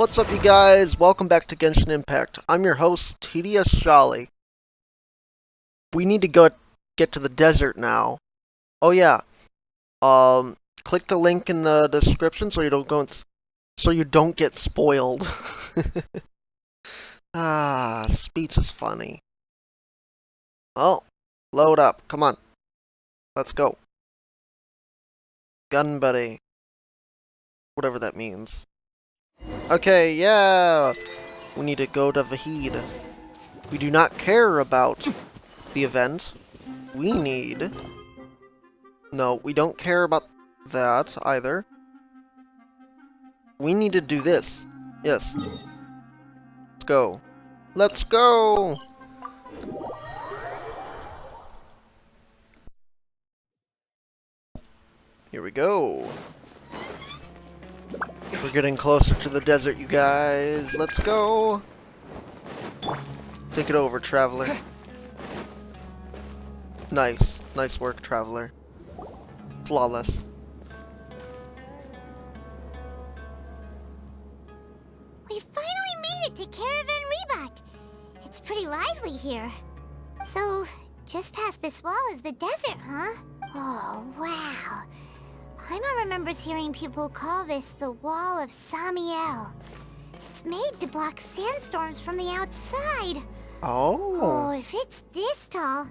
What's up, you guys? Welcome back to Genshin Impact. I'm your host, Tighnari. We need to get to the desert now. Oh yeah. Click the link in the description so you don't get spoiled. Speech is funny. Oh, load up. Come on. Let's go. Gun buddy. Whatever that means. Okay, yeah. We need to go to Vahid. We do not care about the event. No, we don't care about that either. We need to do this. Yes. Let's go. Let's go! Here we go. We're getting closer to the desert, you guys. Let's go! Take it over, Traveler. Nice. Nice work, Traveler. Flawless. We finally made it to Caravan Rebot. It's pretty lively here. So, just past this wall is the desert, huh? Oh, wow. Paimon remembers hearing people call this the Wall of Samiel. It's made to block sandstorms from the outside. Oh, if it's this tall,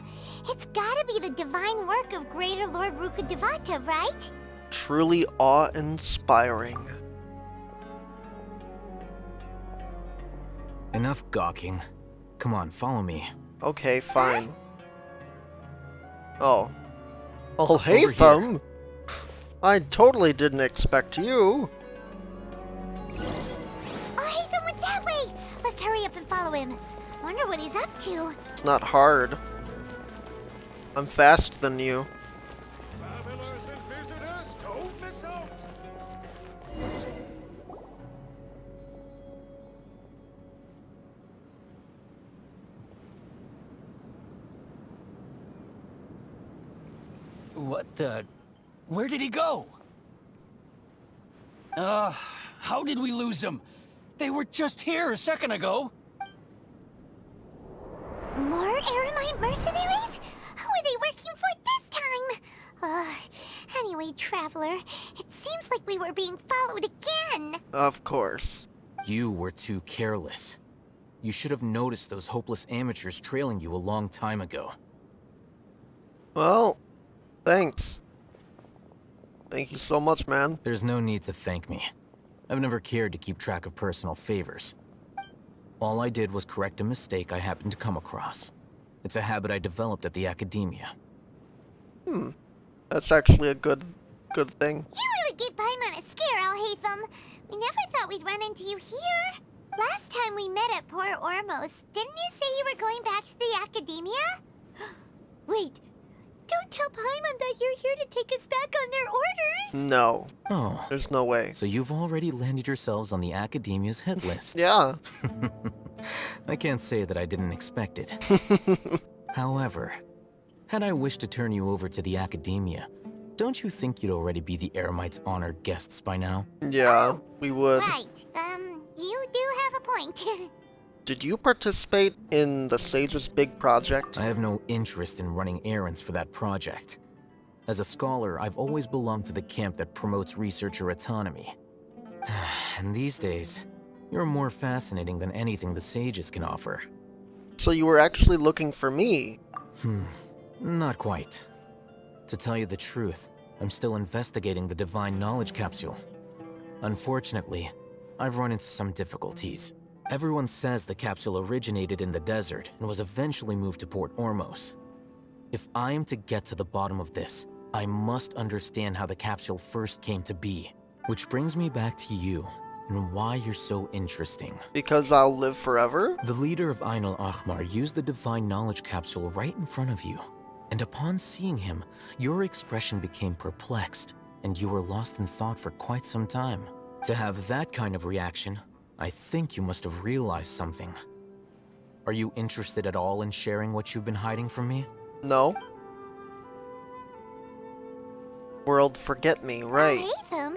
it's gotta be the divine work of Greater Lord Rukkhadevata, right? Truly awe-inspiring. Enough gawking. Come on, follow me. Okay, fine. Oh. Oh, hey, Thumb! I totally didn't expect you. Oh, Haytham went that way! Let's hurry up and follow him. Wonder what he's up to. It's not hard. I'm faster than you. Travelers and visitors, don't miss out. What the? Where did he go? How did we lose him? They were just here a second ago. More Eremite mercenaries? Who are they working for this time? Anyway, Traveler, it seems like we were being followed again. Of course. You were too careless. You should have noticed those hopeless amateurs trailing you a long time ago. Well, thanks. Thank you so much, man. There's no need to thank me. I've never cared to keep track of personal favors. All I did was correct a mistake I happened to come across. It's a habit I developed at the academia. That's actually a good thing. You really gave Paimon a scare, Alhaitham. We never thought we'd run into you here. Last time we met at Port Ormos, didn't you say you were going back to the academia? Wait, don't tell Paimon that you're here to take us back on their orders. No. Oh. There's no way. So you've already landed yourselves on the academia's hit list. Yeah. I can't say that I didn't expect it. However, had I wished to turn you over to the academia, don't you think you'd already be the Eremites' honored guests by now? Yeah, we would. Right, you do have a point. Did you participate in the Sage's big project? I have no interest in running errands for that project. As a scholar, I've always belonged to the camp that promotes researcher autonomy. And these days, you're more fascinating than anything the Sages can offer. So you were actually looking for me? Not quite. To tell you the truth, I'm still investigating the Divine Knowledge Capsule. Unfortunately, I've run into some difficulties. Everyone says the capsule originated in the desert and was eventually moved to Port Ormos. If I am to get to the bottom of this, I must understand how the capsule first came to be. Which brings me back to you, and why you're so interesting. Because I'll live forever? The leader of Ain al-Ahmar used the Divine Knowledge Capsule right in front of you. And upon seeing him, your expression became perplexed, and you were lost in thought for quite some time. To have that kind of reaction, I think you must have realized something. Are you interested at all in sharing what you've been hiding from me? No. World forget me, right? Haytham,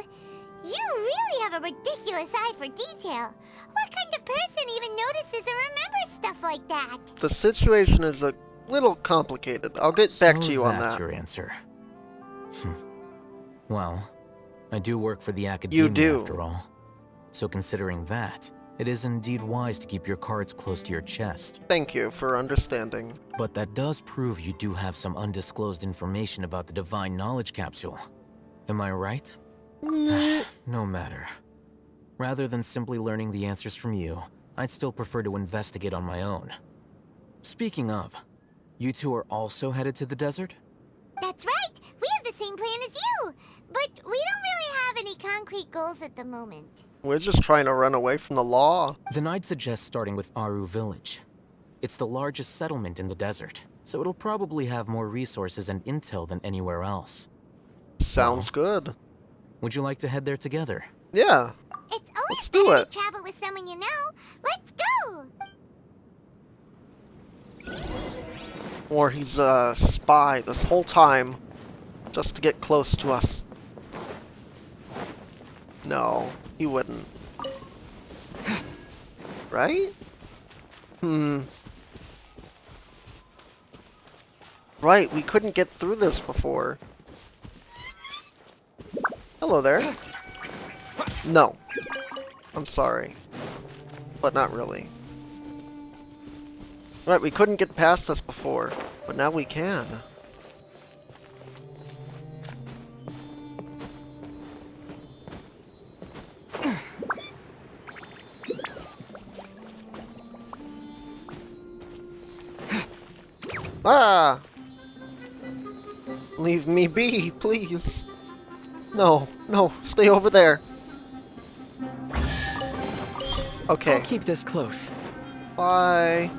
You really have a ridiculous eye for detail. What kind of person even notices or remembers stuff like that? The situation is a little complicated. I'll get back to you on that's that. your answer. Well, I do work for the Academia do. after all. So considering that, it is indeed wise to keep your cards close to your chest. Thank you for understanding. But that does prove you do have some undisclosed information about the Divine Knowledge Capsule. Am I right? No matter. Rather than simply learning the answers from you, I'd still prefer to investigate on my own. Speaking of, you two are also headed to the desert? That's right. We have the same plan as you. But we don't really have any concrete goals at the moment. We're just trying to run away from the law. Then I'd suggest starting with Aru Village. It's the largest settlement in the desert, so it'll probably have more resources and intel than anywhere else. Sounds good. Would you like to head there together? Yeah. It's always Let's do better it. to travel with someone you know. Let's go! Or he's a spy this whole time, just to get close to us. No, he wouldn't. Right? Right, we couldn't get through this before. Hello there. No. I'm sorry. But not really. Right, we couldn't get past this before, but now we can. Ah! Leave me be, please. No, no, stay over there. Okay. I'll keep this close. Bye.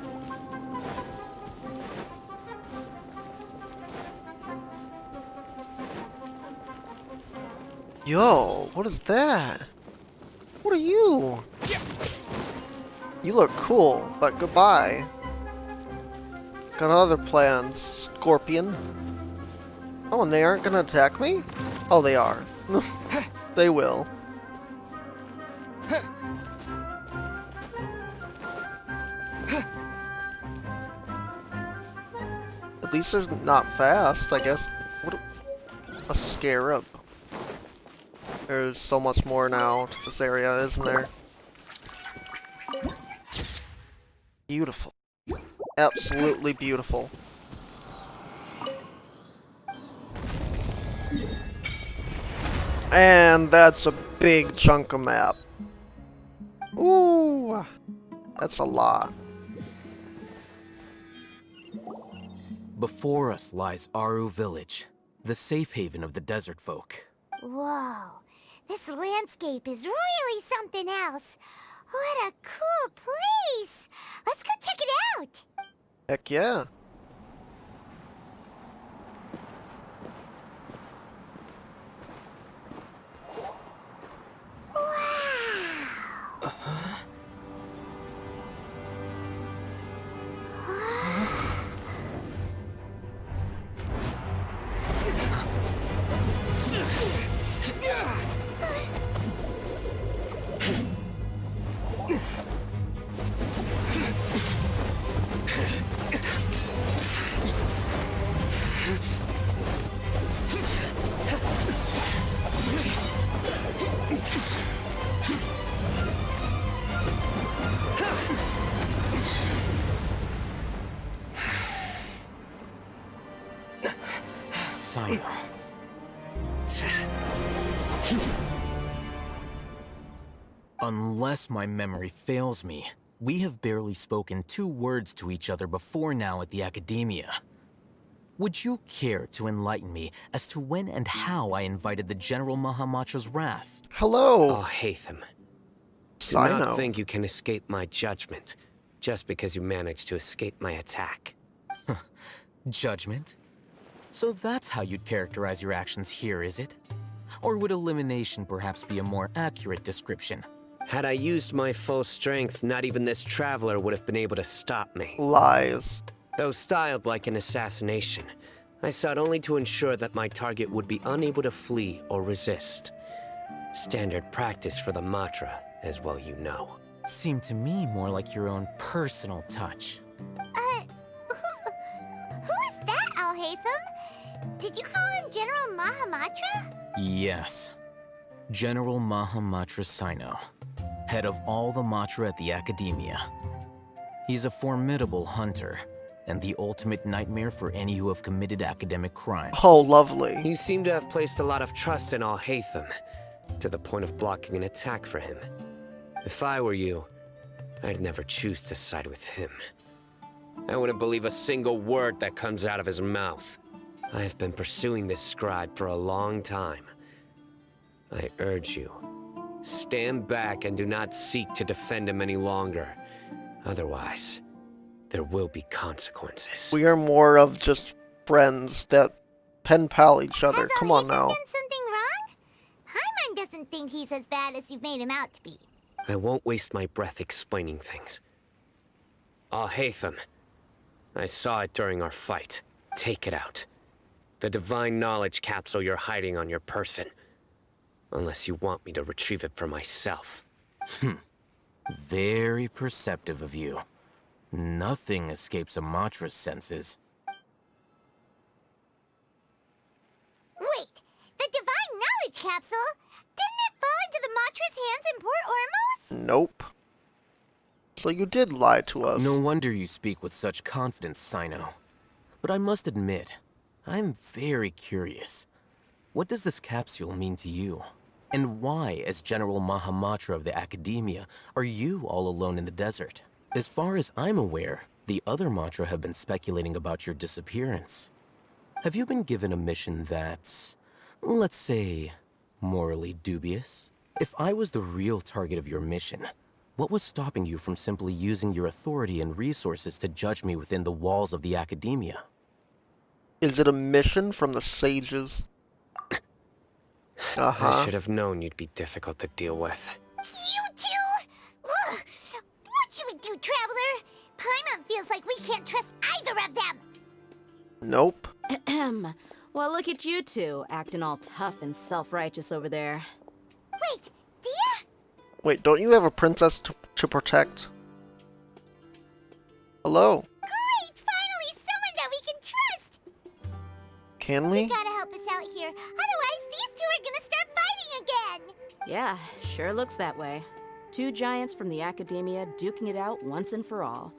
Yo, what is that? What are you? You look cool, but goodbye. Got other plans, Scorpion. Oh, and they aren't gonna attack me? Oh, they are. They will. At least they're not fast, I guess. What a scarab. There's so much more now to this area, isn't there? Beautiful. Absolutely beautiful. And that's a big chunk of map. Ooh, that's a lot. Before us lies Aru Village, the safe haven of the desert folk. Whoa, this landscape is really something else. What a cool place! Let's go check it out! Heck yeah. Wow! Sino. Unless my memory fails me, we have barely spoken 2 words to each other before now at the Academia. Would you care to enlighten me as to when and how I invited the General Mahamacho's wrath? Hello, Oh, Hatham. Do Sino. not think you can escape my judgment just because you managed to escape my attack. Judgment? So that's how you'd characterize your actions here, is it? Or would elimination perhaps be a more accurate description? Had I used my full strength, not even this traveler would have been able to stop me. Lies. Though styled like an assassination, I sought only to ensure that my target would be unable to flee or resist. Standard practice for the mantra, as well you know. Seemed to me more like your own personal touch. Who is that, Alhaitham? Did you call him General Mahamatra? Yes. General Mahamatra Sino, head of all the Matra at the Academia. He's a formidable hunter, and the ultimate nightmare for any who have committed academic crimes. Oh, lovely. You seem to have placed a lot of trust in Alhaitham, to the point of blocking an attack for him. If I were you, I'd never choose to side with him. I wouldn't believe a single word that comes out of his mouth. I have been pursuing this scribe for a long time. I urge you, stand back and do not seek to defend him any longer. Otherwise, there will be consequences. We are more of just friends that pen pal each other. Has Come on Alhaitham now. done something wrong? Paimon doesn't think he's as bad as you've made him out to be. I won't waste my breath explaining things. Alhaitham, I saw it during our fight. Take it out. The divine knowledge capsule you're hiding on your person. Unless you want me to retrieve it for myself. Very perceptive of you. Nothing escapes a Matra's senses. Wait, the divine knowledge capsule? Didn't it fall into the Matra's hands in Port Ormos? Nope. So you did lie to us. No wonder you speak with such confidence, Sino. But I must admit, I'm very curious. What does this capsule mean to you? And why, as General Mahamatra of the Academia, are you all alone in the desert? As far as I'm aware, the other Matra have been speculating about your disappearance. Have you been given a mission that's, let's say, morally dubious? If I was the real target of your mission, what was stopping you from simply using your authority and resources to judge me within the walls of the Academia? Is it a mission from the sages? I should have known you'd be difficult to deal with. You two? Ugh. What should we do, Traveler? Paimon feels like we can't trust either of them. Nope. Ahem. Well, look at you two, acting all tough and self-righteous over there. Wait, Dia? Wait, don't you have a princess to protect? Hello? Great! Finally, someone that we can trust! Can You we? gotta help us out here, otherwise these two are gonna start fighting again! Yeah, sure looks that way. Two giants from the Academia duking it out once and for all.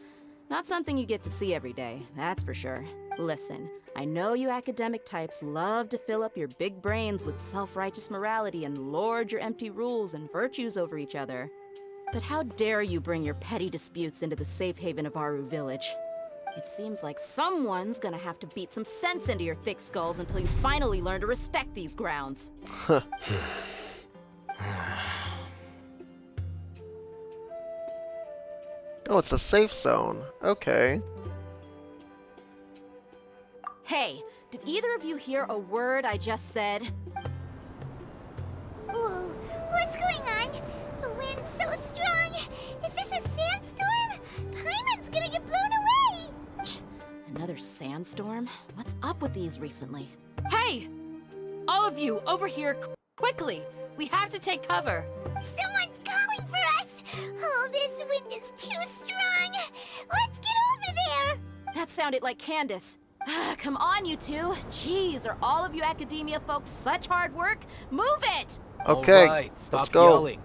Not something you get to see every day, that's for sure. Listen, I know you academic types love to fill up your big brains with self-righteous morality and lord your empty rules and virtues over each other. But how dare you bring your petty disputes into the safe haven of Aru Village? It seems like someone's gonna have to beat some sense into your thick skulls until you finally learn to respect these grounds. Oh, it's a safe zone. Okay. Hey, did either of you hear a word I just said? Whoa, what's going on? The wind's so strong! Is this a sandstorm? Paimon's gonna get blown away! Another sandstorm? What's up with these recently? Hey! All of you, over here, quickly! We have to take cover! Someone's calling for us! Oh, this wind is too strong! Let's get over there! That sounded like Candace. Come on, you two. Jeez, are all of you academia folks such hard work? Move it! Okay. All right, stop let's go. yelling.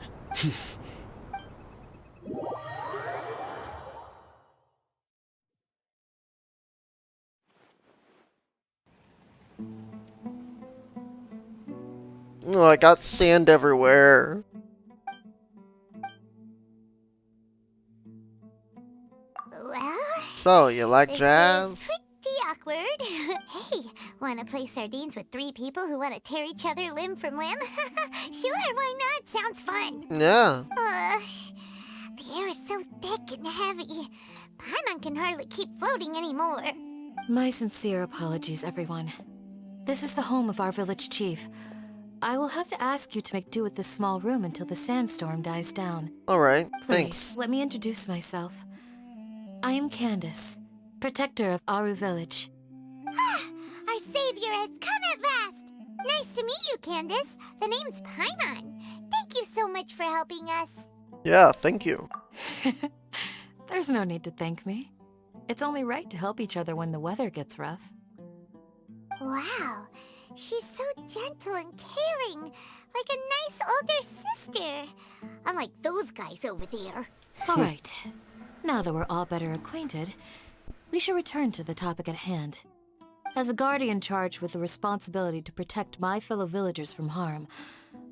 Oh, I got sand everywhere. Well, So, you like this jazz? is pretty awkward. Hey, wanna play sardines with three people who wanna tear each other limb from limb? Sure, why not? Sounds fun. Yeah. The air is so thick and heavy. Paimon can hardly keep floating anymore. My sincere apologies, everyone. This is the home of our village chief. I will have to ask you to make do with this small room until the sandstorm dies down. Alright, Please, thanks. let me introduce myself. I am Candace, protector of Aru Village. Our savior has come at last! Nice to meet you, Candace. The name's Paimon. Thank you so much for helping us. Yeah, thank you. There's no need to thank me. It's only right to help each other when the weather gets rough. Wow, she's so gentle and caring, like a nice older sister. Unlike those guys over there. All right. Now that we're all better acquainted, we should return to the topic at hand. As a guardian charged with the responsibility to protect my fellow villagers from harm,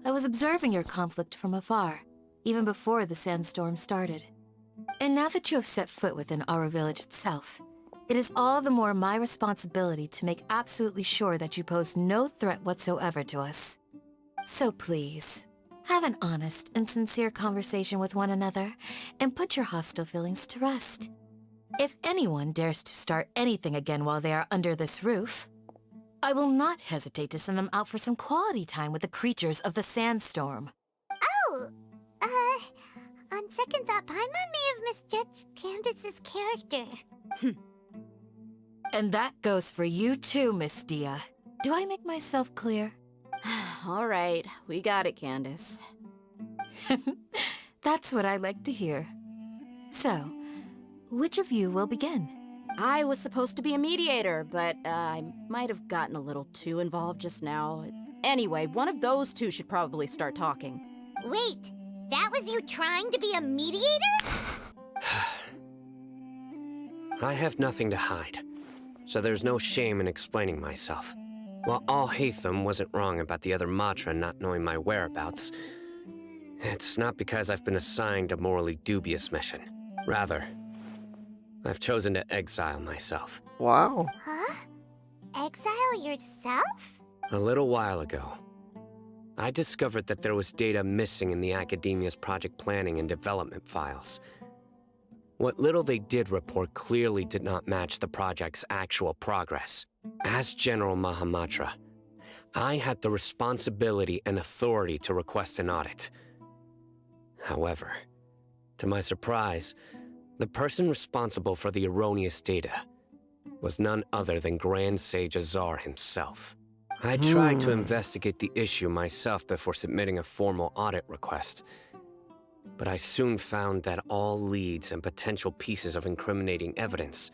I was observing your conflict from afar, even before the sandstorm started. And now that you have set foot within our village itself, it is all the more my responsibility to make absolutely sure that you pose no threat whatsoever to us. So please, have an honest and sincere conversation with one another, and put your hostile feelings to rest. If anyone dares to start anything again while they are under this roof, I will not hesitate to send them out for some quality time with the creatures of the sandstorm. Oh, on second thought, Paimon may have misjudged Candace's character. And that goes for you too, Miss Dia. Do I make myself clear? All right, we got it, Candace. That's what I like to hear. So, which of you will begin? I was supposed to be a mediator, but I might have gotten a little too involved just now. Anyway, one of those two should probably start talking. Wait, that was you trying to be a mediator? I have nothing to hide, so there's no shame in explaining myself. While Alhaitham wasn't wrong about the other Matra not knowing my whereabouts, it's not because I've been assigned a morally dubious mission. Rather, I've chosen to exile myself. Wow. Huh? Exile yourself? A little while ago, I discovered that there was data missing in the Academia's project planning and development files. What little they did report clearly did not match the project's actual progress. As General Mahamatra, I had the responsibility and authority to request an audit. However, to my surprise, the person responsible for the erroneous data was none other than Grand Sage Azar himself. I tried to investigate the issue myself before submitting a formal audit request, but I soon found that all leads and potential pieces of incriminating evidence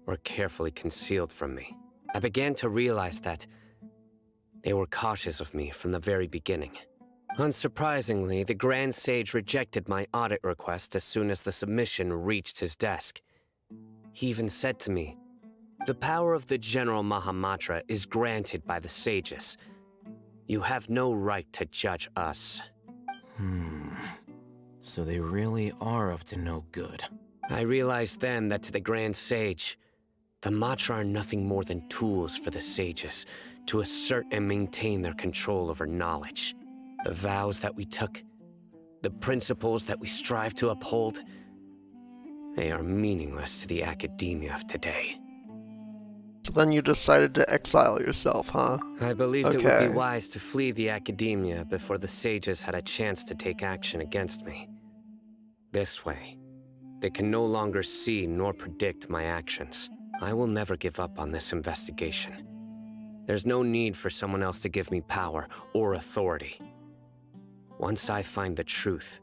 were carefully concealed from me. I began to realize that they were cautious of me from the very beginning. Unsurprisingly, the Grand Sage rejected my audit request as soon as the submission reached his desk. He even said to me, "The power of the General Mahamatra is granted by the sages. You have no right to judge us." So they really are up to no good. I realized then that to the Grand Sage, the Matra are nothing more than tools for the sages to assert and maintain their control over knowledge. The vows that we took, the principles that we strive to uphold, they are meaningless to the academia of today. So then you decided to exile yourself, huh? I believed it would Okay. be wise to flee the academia before the sages had a chance to take action against me. This way, they can no longer see nor predict my actions. I will never give up on this investigation. There's no need for someone else to give me power or authority. Once I find the truth,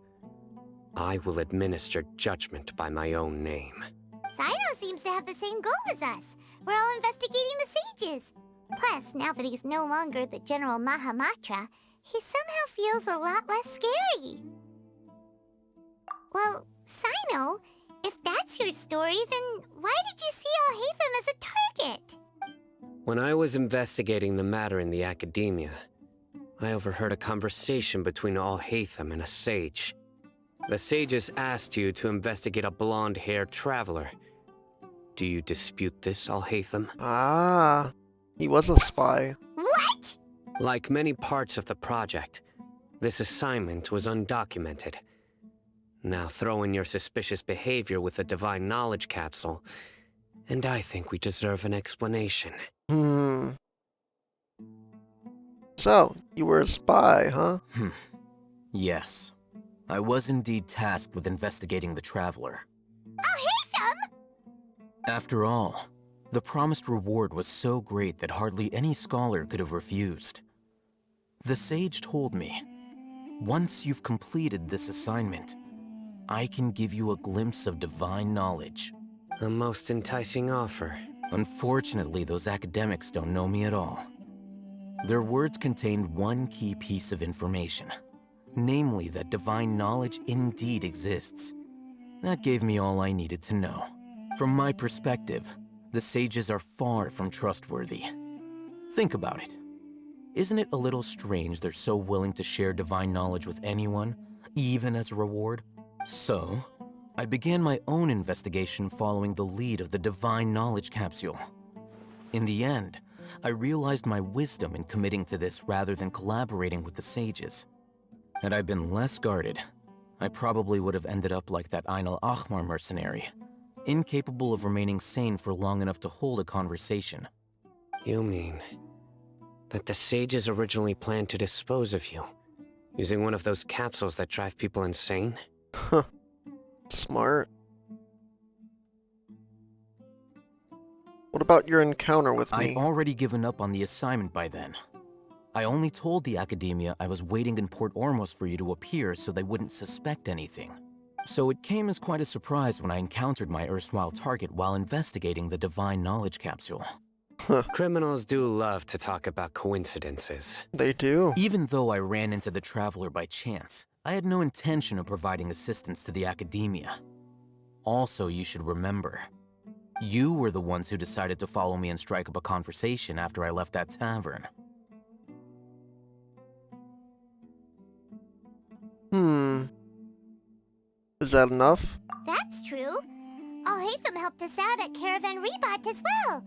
I will administer judgment by my own name. Sino seems to have the same goal as us. We're all investigating the sages. Plus, now that he's no longer the General Mahamatra, he somehow feels a lot less scary. Well, Sino, if that's your story, then why did you see Alhaitham as a target? When I was investigating the matter in the academia, I overheard a conversation between Alhaitham and a sage. The sages asked you to investigate a blonde-haired traveler. Do you dispute this, Alhaitham? Ah, he was a spy. What? Like many parts of the project, this assignment was undocumented. Now throw in your suspicious behavior with the Divine Knowledge Capsule, and I think we deserve an explanation. So, you were a spy, huh? Yes. I was indeed tasked with investigating the Traveler. Alhaitham? After all, the promised reward was so great that hardly any scholar could have refused. The sage told me, Once you've completed this assignment, I can give you a glimpse of divine knowledge. A most enticing offer. Unfortunately, those academics don't know me at all. Their words contained one key piece of information, namely that divine knowledge indeed exists. That gave me all I needed to know. From my perspective, the sages are far from trustworthy. Think about it. Isn't it a little strange they're so willing to share divine knowledge with anyone, even as a reward? So, I began my own investigation following the lead of the divine knowledge capsule. In the end, I realized my wisdom in committing to this rather than collaborating with the sages. Had I been less guarded, I probably would have ended up like that Ain al-Ahmar mercenary, incapable of remaining sane for long enough to hold a conversation. You mean that the sages originally planned to dispose of you, using one of those capsules that drive people insane? Huh. Smart. What about your encounter with me? I'd already given up on the assignment by then. I only told the academia I was waiting in Port Ormos for you to appear so they wouldn't suspect anything. So it came as quite a surprise when I encountered my erstwhile target while investigating the divine knowledge capsule. Criminals do love to talk about coincidences. They do. Even though I ran into the Traveler by chance, I had no intention of providing assistance to the academia. Also, you should remember, you were the ones who decided to follow me and strike up a conversation after I left that tavern. Is that enough? That's true. Alhaitham helped us out at Caravan Rebat as well.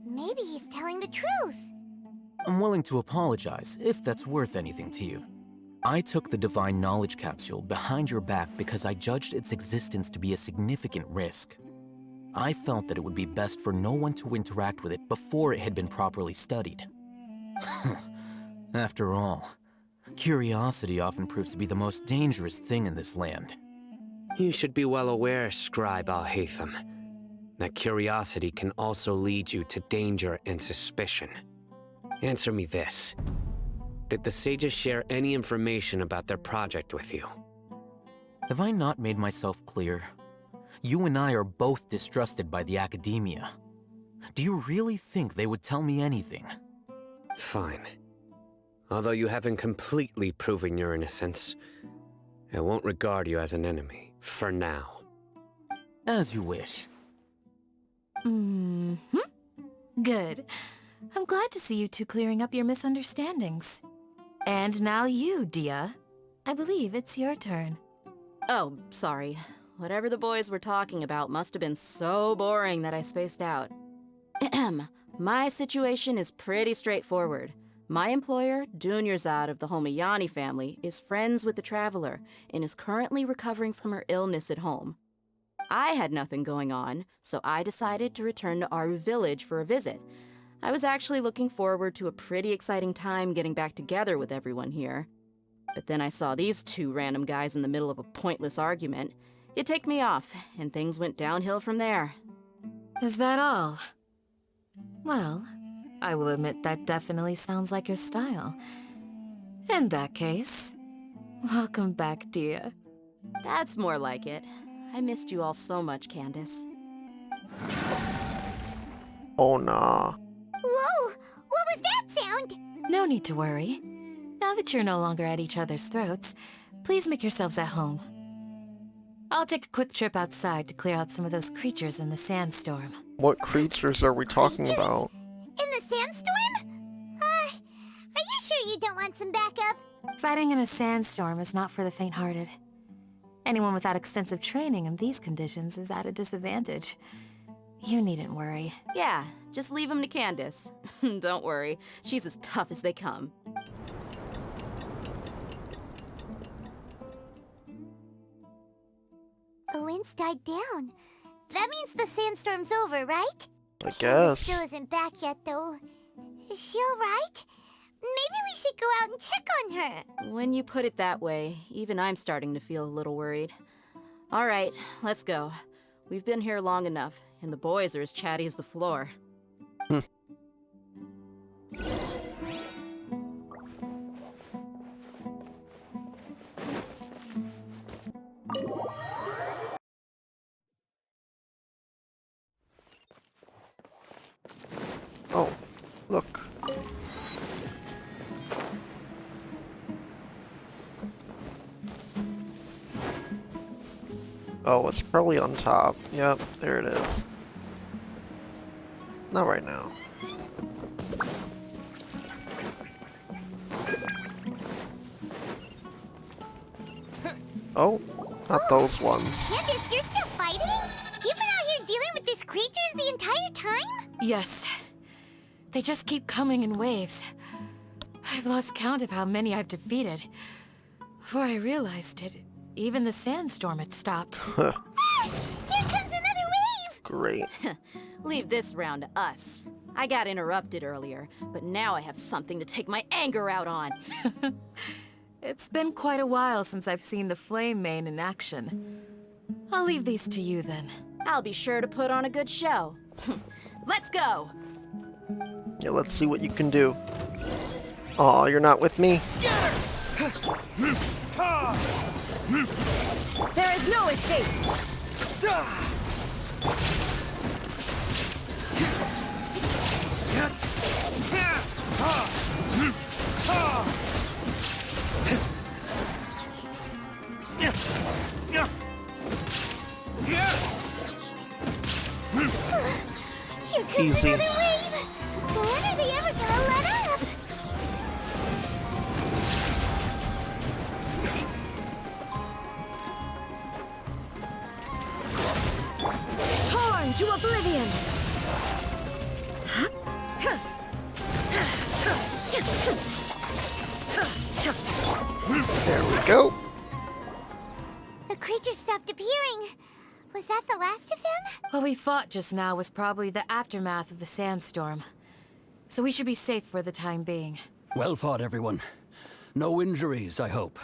Maybe he's telling the truth. I'm willing to apologize, if that's worth anything to you. I took the divine knowledge capsule behind your back because I judged its existence to be a significant risk. I felt that it would be best for no one to interact with it before it had been properly studied. After all, curiosity often proves to be the most dangerous thing in this land. You should be well aware, Scribe Alhaitham, that curiosity can also lead you to danger and suspicion. Answer me this. Did the sages share any information about their project with you? Have I not made myself clear? You and I are both distrusted by the academia. Do you really think they would tell me anything? Fine. Although you haven't completely proven your innocence, I won't regard you as an enemy, for now. As you wish. Good. I'm glad to see you two clearing up your misunderstandings. And now you, Dia. I believe it's your turn. Oh, sorry. Whatever the boys were talking about must have been so boring that I spaced out. My situation is pretty straightforward. My employer, Dunyarzad of the Homayani family, is friends with the Traveler and is currently recovering from her illness at home. I had nothing going on, so I decided to return to Aru village for a visit. I was actually looking forward to a pretty exciting time getting back together with everyone here. But then I saw these two random guys in the middle of a pointless argument. It ticked me off, and things went downhill from there. Is that all? Well, I will admit that definitely sounds like your style. In that case, welcome back, Dia. That's more like it. I missed you all so much, Candace. Oh nah. Whoa! What was that sound? No need to worry. Now that you're no longer at each other's throats, please make yourselves at home. I'll take a quick trip outside to clear out some of those creatures in the sandstorm. What creatures are we talking Creatures? about? In the sandstorm? Are you sure you don't want some backup? Fighting in a sandstorm is not for the faint-hearted. Anyone without extensive training in these conditions is at a disadvantage. You needn't worry. Yeah, just leave them to Candace. Don't worry, she's as tough as they come. The wind's died down. That means the sandstorm's over, right? I Candace guess. still isn't back yet, though. Is she alright? Maybe we should go out and check on her. When you put it that way, even I'm starting to feel a little worried. All right, let's go. We've been here long enough, and the boys are as chatty as the floor. Oh, look. Oh, it's probably on top. Yep, there it is. Not right now. Oh, not those ones. Candace, you're still fighting? You've been out here dealing with these creatures the entire time? Yes. They just keep coming in waves. I've lost count of how many I've defeated. Before I realized it, even the sandstorm had stopped. Ah, here comes another wave! Great. Leave this round to us. I got interrupted earlier, but now I have something to take my anger out on. It's been quite a while since I've seen the Flame Mane in action. I'll leave these to you then. I'll be sure to put on a good show. Let's go! Yeah, let's see what you can do. Aw, you're not with me? There is no escape! Here comes Easy. another wave! When are they ever gonna let up? Torn to oblivion! There we go. The creatures stopped appearing. Was that the last of them? What we fought just now was probably the aftermath of the sandstorm. So we should be safe for the time being. Well fought, everyone. No injuries, I hope.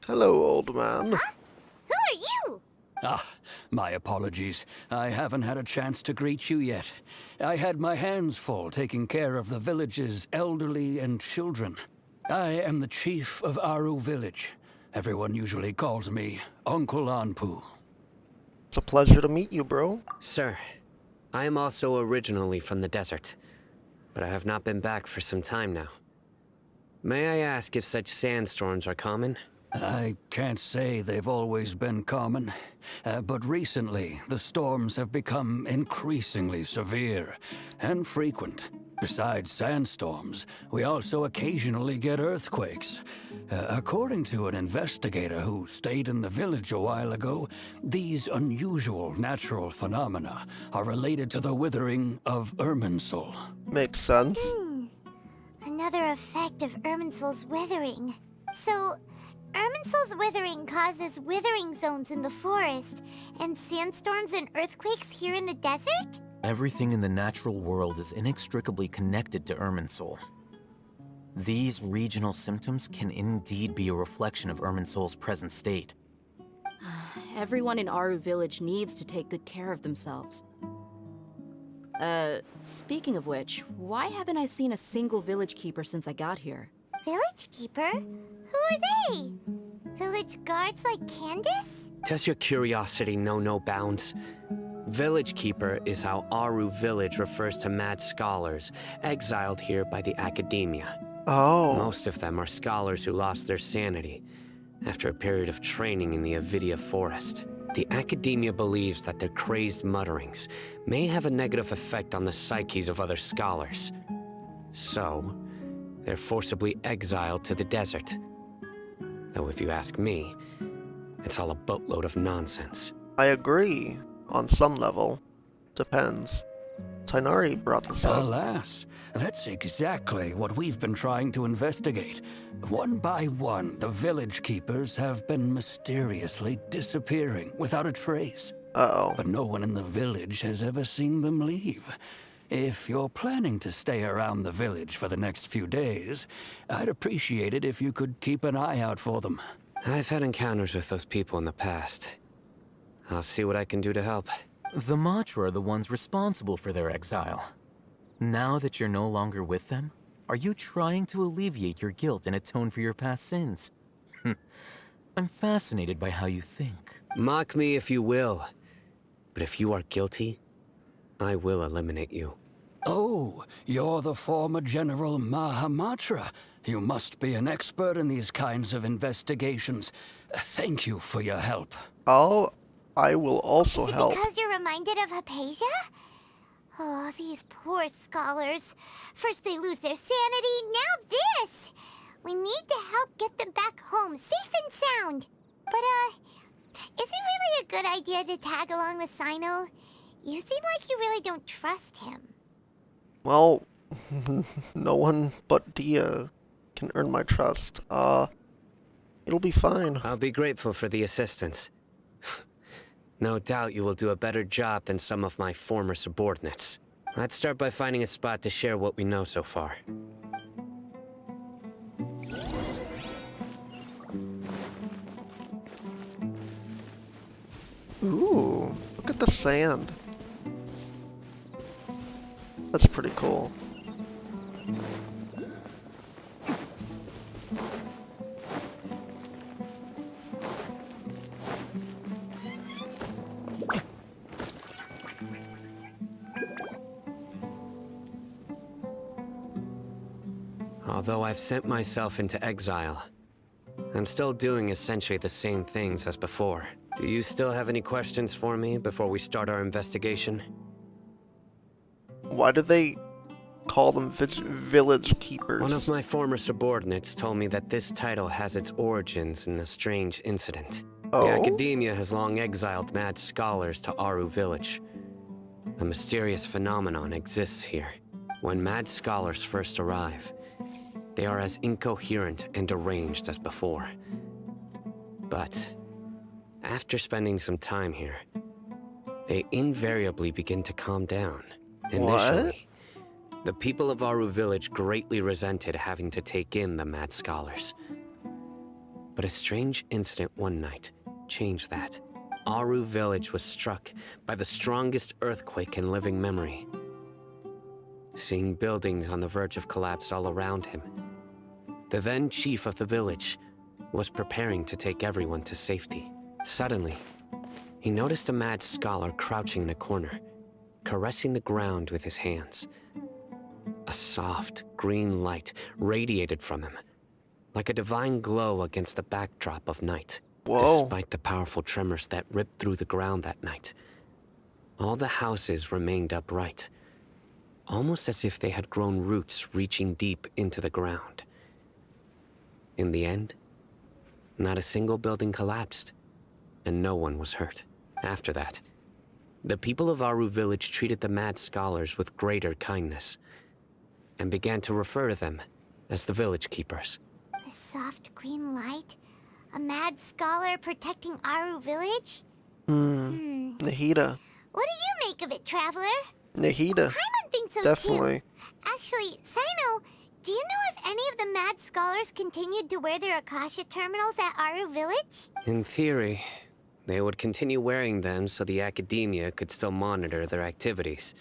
Hello, old man. Who are you? Ah, my apologies. I haven't had a chance to greet you yet. I had my hands full taking care of the village's elderly and children. I am the chief of Aru village. Everyone usually calls me Uncle Anpu. It's a pleasure to meet you, bro. Sir, I am also originally from the desert, but I have not been back for some time now. May I ask if such sandstorms are common? I can't say they've always been common, but recently the storms have become increasingly severe and frequent. Besides sandstorms, we also occasionally get earthquakes. According to an investigator who stayed in the village a while ago, these unusual natural phenomena are related to the withering of Irminsul. Makes sense. Another effect of Irminsul's withering. So, Irminsul's withering causes withering zones in the forest, and sandstorms and earthquakes here in the desert? Everything in the natural world is inextricably connected to Irminsul. These regional symptoms can indeed be a reflection of Irminsul's present state. Everyone in Aru village needs to take good care of themselves. Speaking of which, why haven't I seen a single village keeper since I got here? Village keeper? Who are they? Village guards like Candace? Does your curiosity know no bounds? Village Keeper is how Aru village refers to mad scholars exiled here by the academia. Oh. Most of them are scholars who lost their sanity after a period of training in the Avidia forest. The academia believes that their crazed mutterings may have a negative effect on the psyches of other scholars. So, they're forcibly exiled to the desert. Though if you ask me, it's all a boatload of nonsense. I agree. On some level. Depends. Tighnari brought this up. Alas, that's exactly what we've been trying to investigate. One by one, the village keepers have been mysteriously disappearing without a trace. Uh-oh. But no one in the village has ever seen them leave. If you're planning to stay around the village for the next few days, I'd appreciate it if you could keep an eye out for them. I've had encounters with those people in the past. I'll see what I can do to help. The Matra are the ones responsible for their exile. Now that you're no longer with them, are you trying to alleviate your guilt and atone for your past sins? I'm fascinated by how you think. Mock me if you will, but if you are guilty, I will eliminate you. Oh, you're the former General Mahamatra. You must be an expert in these kinds of investigations. Thank you for your help. I will also Is it help. because you're reminded of Hypatia? Oh, these poor scholars. First they lose their sanity, now this! We need to help get them back home, safe and sound. But, is it really a good idea to tag along with Sino? You seem like you really don't trust him. Well, no one but Dia can earn my trust. It'll be fine. I'll be grateful for the assistance. No doubt you will do a better job than some of my former subordinates. Let's start by finding a spot to share what we know so far. Ooh, look at the sand. That's pretty cool. Although I've sent myself into exile, I'm still doing essentially the same things as before. Do you still have any questions for me before we start our investigation? Why do they call them village keepers? One of my former subordinates told me that this title has its origins in a strange incident. Oh? The Academia has long exiled mad scholars to Aru Village. A mysterious phenomenon exists here. When mad scholars first arrive, they are as incoherent and deranged as before. But after spending some time here, they invariably begin to calm down. Initially, the people of Aru Village greatly resented having to take in the mad scholars. But a strange incident one night changed that. Aru Village was struck by the strongest earthquake in living memory. Seeing buildings on the verge of collapse all around him, the then chief of the village was preparing to take everyone to safety. Suddenly, he noticed a mad scholar crouching in a corner, caressing the ground with his hands. A soft, green light radiated from him, like a divine glow against the backdrop of night. Whoa. Despite the powerful tremors that ripped through the ground that night, all the houses remained upright, almost as if they had grown roots reaching deep into the ground. In the end, not a single building collapsed, and no one was hurt. After that, the people of Aru Village treated the mad scholars with greater kindness, and began to refer to them as the village keepers. The soft green light? A mad scholar protecting Aru Village? Nahida. What do you make of it, Traveler? Nahida. Paimon thinks so Definitely. too. Actually, Sino, do you know if any of the mad scholars continued to wear their Akasha terminals at Aru Village? In theory, they would continue wearing them so the Academia could still monitor their activities.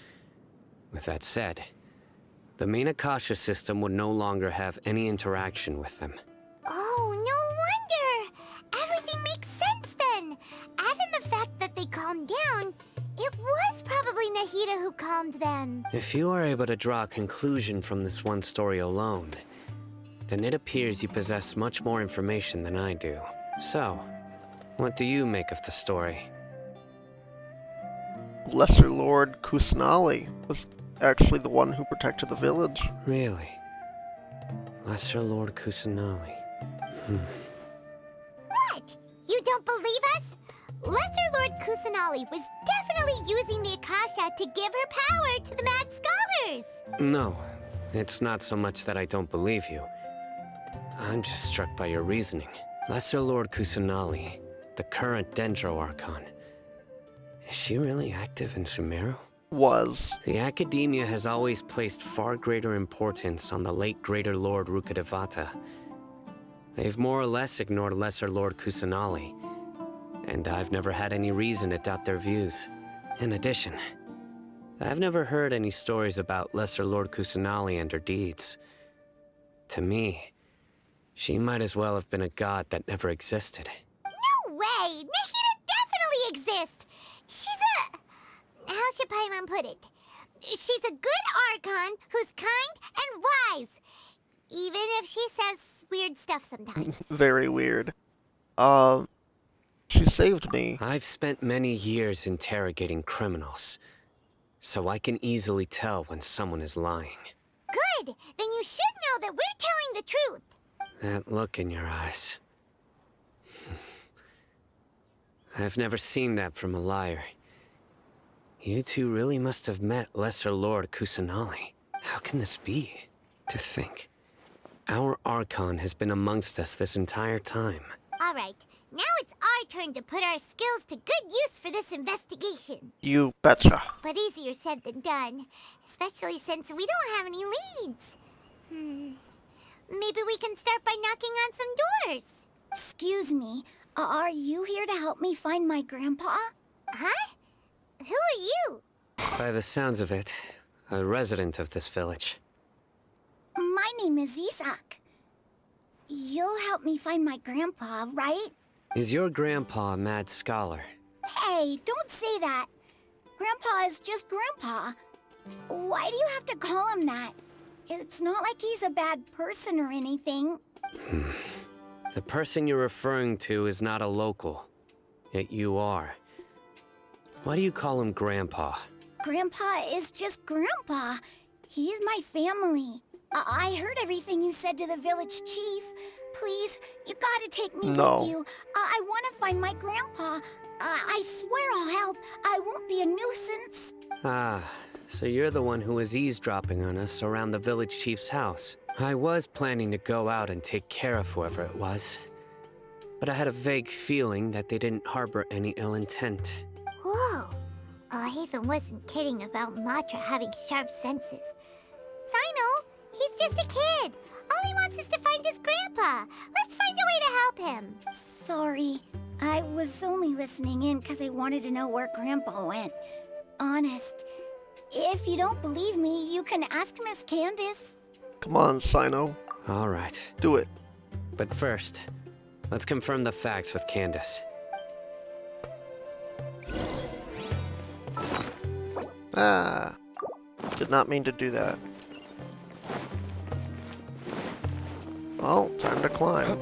With that said, the main Akasha system would no longer have any interaction with them. Oh, no wonder! Everything makes sense then! Add in the fact that they calmed down, it was probably Nahida who calmed them. If you are able to draw a conclusion from this one story alone, then it appears you possess much more information than I do. So, what do you make of the story? Lesser Lord Kusanali was actually the one who protected the village. Really? Lesser Lord Kusanali. What? You don't believe us? Lesser Lord Kusanali was definitely using the Akasha to give her power to the mad scholars! No, it's not so much that I don't believe you. I'm just struck by your reasoning. Lesser Lord Kusanali, the current Dendro Archon. Is she really active in Sumeru? Was. The Academia has always placed far greater importance on the late Greater Lord Rukkhadevata. They've more or less ignored Lesser Lord Kusanali, and I've never had any reason to doubt their views. In addition, I've never heard any stories about Lesser Lord Kusanali and her deeds. To me, she might as well have been a god that never existed. No way! Nahida definitely exists! She's a... How should Paimon Archon put it. She's a good Archon who's kind and wise, even if she says weird stuff sometimes. Very weird. She saved me. I've spent many years interrogating criminals, so I can easily tell when someone is lying. Good! Then you should know that we're telling the truth. That look in your eyes. I've never seen that from a liar. You two really must have met Lesser Lord Kusanali. How can this be? To think, our Archon has been amongst us this entire time. All right, now it's our turn to put our skills to good use for this investigation. You betcha. But easier said than done, especially since we don't have any leads. Maybe we can start by knocking on some doors. Excuse me, are you here to help me find my grandpa? Huh? Who are you? By the sounds of it, a resident of this village. My name is Isak. You'll help me find my grandpa, right? Is your grandpa a mad scholar? Hey, don't say that. Grandpa is just Grandpa. Why do you have to call him that? It's not like he's a bad person or anything. The person you're referring to is not a local, yet you are. Why do you call him Grandpa? Grandpa is just Grandpa. He's my family. I heard everything you said to the village chief. Please, you gotta take me with you. I want to find my grandpa. I swear I'll help. I won't be a nuisance. Ah, so you're the one who was eavesdropping on us around the village chief's house. I was planning to go out and take care of whoever it was, but I had a vague feeling that they didn't harbor any ill intent. Whoa. Hatham wasn't kidding about Matra having sharp senses. Sino, he's just a kid. All he wants is to find his grandpa. Let's find a way to help him. Sorry. I was only listening in because I wanted to know where Grandpa went. Honest. If you don't believe me, you can ask Miss Candace. Come on, Sino. All right. Do it. But first, let's confirm the facts with Candace. Ah. Did not mean to do that. Well, time to climb.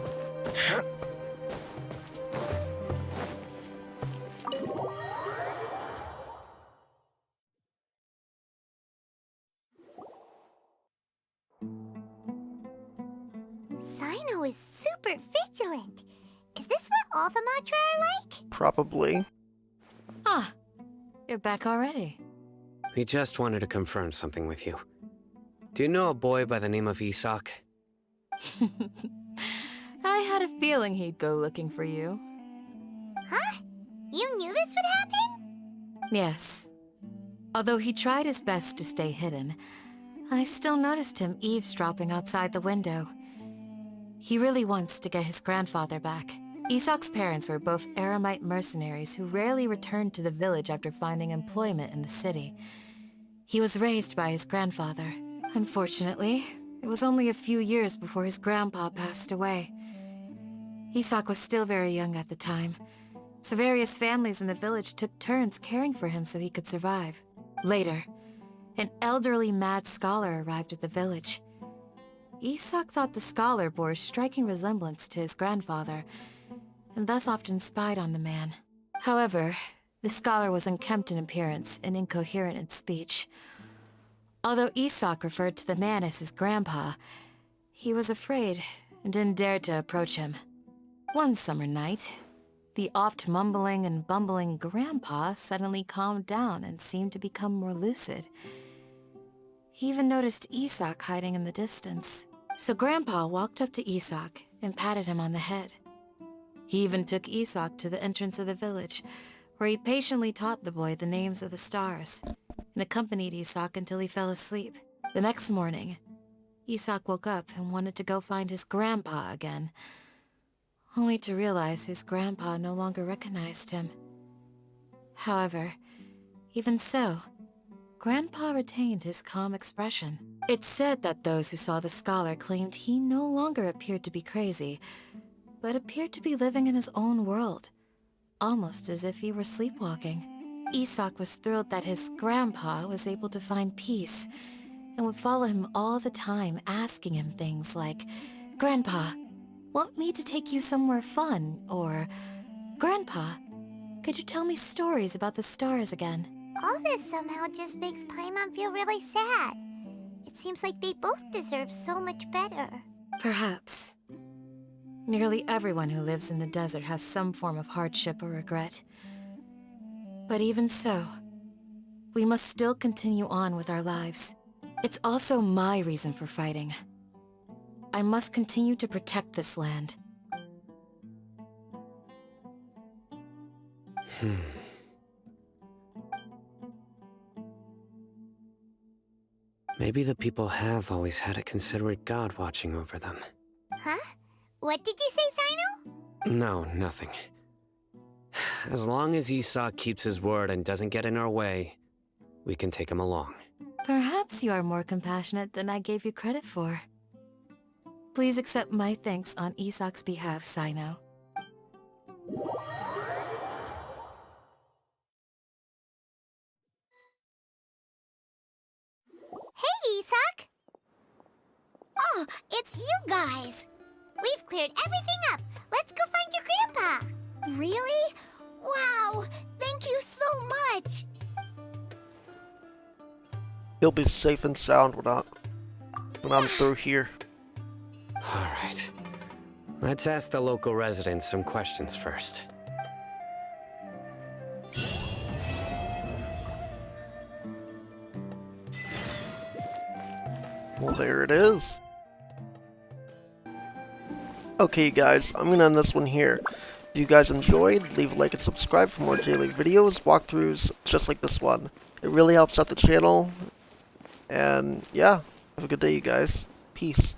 Sino is super vigilant. Is this what all the Matra are like? Probably. Ah, you're back already. We just wanted to confirm something with you. Do you know a boy by the name of Isak? I had a feeling he'd go looking for you. Huh? You knew this would happen? Yes. Although he tried his best to stay hidden, I still noticed him eavesdropping outside the window. He really wants to get his grandfather back. Isak's parents were both Aramite mercenaries who rarely returned to the village after finding employment in the city. He was raised by his grandfather. Unfortunately, it was only a few years before his grandpa passed away. Isak was still very young at the time, so various families in the village took turns caring for him so he could survive. Later, an elderly mad scholar arrived at the village. Isak thought the scholar bore a striking resemblance to his grandfather, and thus often spied on the man. However, the scholar was unkempt in appearance and incoherent in speech. Although Isak referred to the man as his grandpa, he was afraid and didn't dare to approach him. One summer night, the oft mumbling and bumbling grandpa suddenly calmed down and seemed to become more lucid. He even noticed Isak hiding in the distance. So Grandpa walked up to Isak and patted him on the head. He even took Isak to the entrance of the village, where he patiently taught the boy the names of the stars, and accompanied Isak until he fell asleep. The next morning, Isak woke up and wanted to go find his grandpa again, only to realize his grandpa no longer recognized him. However, even so, Grandpa retained his calm expression. It's said that those who saw the scholar claimed he no longer appeared to be crazy, but appeared to be living in his own world, almost as if he were sleepwalking. Isak was thrilled that his grandpa was able to find peace, and would follow him all the time, asking him things like, "Grandpa, want me to take you somewhere fun?" Or, "Grandpa, could you tell me stories about the stars again?" All this somehow just makes Paimon feel really sad. It seems like they both deserve so much better. Perhaps. Nearly everyone who lives in the desert has some form of hardship or regret. But even so, we must still continue on with our lives. It's also my reason for fighting. I must continue to protect this land. Maybe the people have always had a considerate god watching over them. Huh? What did you say, Sino? No, nothing. As long as Isak keeps his word and doesn't get in our way, we can take him along. Perhaps you are more compassionate than I gave you credit for. Please accept my thanks on Isak's behalf, Sino. Hey, Isak! Oh, it's you guys! We've cleared everything up. Let's go find your grandpa. Really? Wow! Thank you so much! He'll be safe and sound when I'm through here. Alright. Let's ask the local residents some questions first. Well, there it is. Okay, you guys, I'm gonna end this one here. If you guys enjoyed, leave a like and subscribe for more daily videos, walkthroughs, just like this one. It really helps out the channel. And yeah, have a good day, you guys. Peace.